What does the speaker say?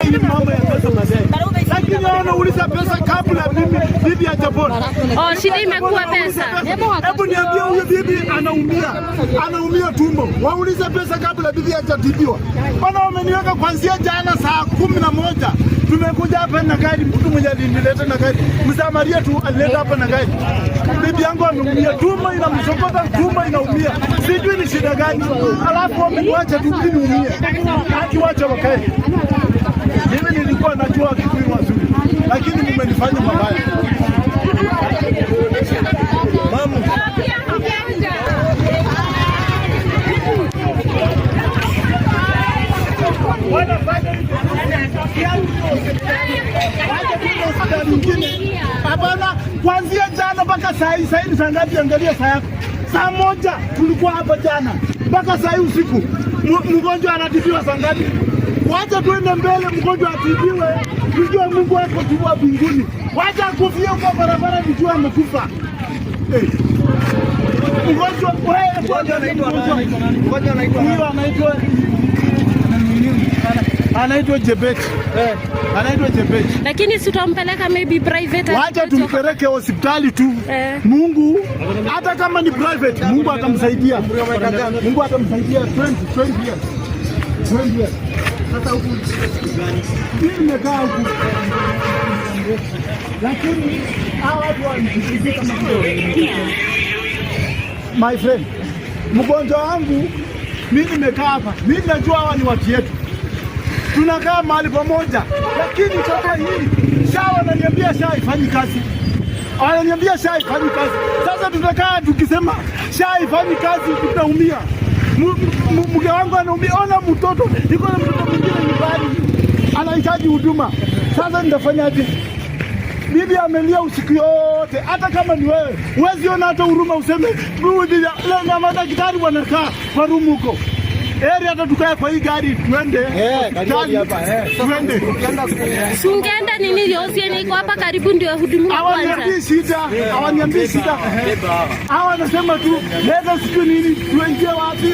hii mambo ya pesa baadaye. Lakini wanauliza pesa kabla bibi hajapona. Oh, shida imekuwa pesa. Hebu niambie huyo bibi anaumia tumbo. Waulize pesa kabla bibi hajatibiwa. Bwana wameniweka kuanzia jana saa 11. Tumekuja hapa na gari, mtu mmoja alinileta na gari. Msamaria tu alileta hapa na gari. Bibi yangu anaumia, tumbo inamsokota, tumbo inaumia. Sijui ni shida gani. Alafu wameniacha tu niumie. Akiwacha wakati. Mimi nilikuwa najua kitu mazuri, lakini mmenifanya mabaya. Mama. Hapana, kuanzia jana mpaka saa hii saa ngapi? Angalia saa yako. Saa 1 tulikuwa hapa jana mpaka saa hii usiku. Mgonjwa anatibiwa saa ngapi? Wacha tuende mbele, mgonjwa atibiwe. Tujue Mungu wako tuwa mbinguni. Wacha kufia kwa barabara nijua amekufa. Mgonjwa anaitwa Jebet. Anaitwa Jebet. Lakini si utampeleka maybe private. Wacha tumpeleke hospitali tu. Mungu hata kama ni private, Mungu atamsaidia. Mungu atamsaidia 20 years. 20 years. Sasa huku mimi nimekaa huku. Lakini hawa watu wanisikia kama my friend, mgonjwa wangu mimi nimekaa hapa. Mimi najua hawa ni watu yetu. Tunakaa mahali pamoja. Lakini sasa hii shawa ananiambia SHA haifanyi kazi. Ananiambia SHA haifanyi kazi. Sasa tutakaa tukisema SHA haifanyi kazi, tutaumia. Mke wangu anaumia. Ona mtoto, niko na mtoto mwingine nyumbani anahitaji huduma. Sasa nitafanyaje? Bibi amelia usiku yote. Hata kama ni wewe, huwezi ona hata huruma useme rudi. Na madaktari wanakaa kwa rumu huko. Heri hata tukae kwa hii gari tuende. Tuende. Sungeenda nini yote niko hapa karibu ndio huduma kwanza. Hawaniambii shida. Hawa wanasema tu leta siku nini tuingie wapi?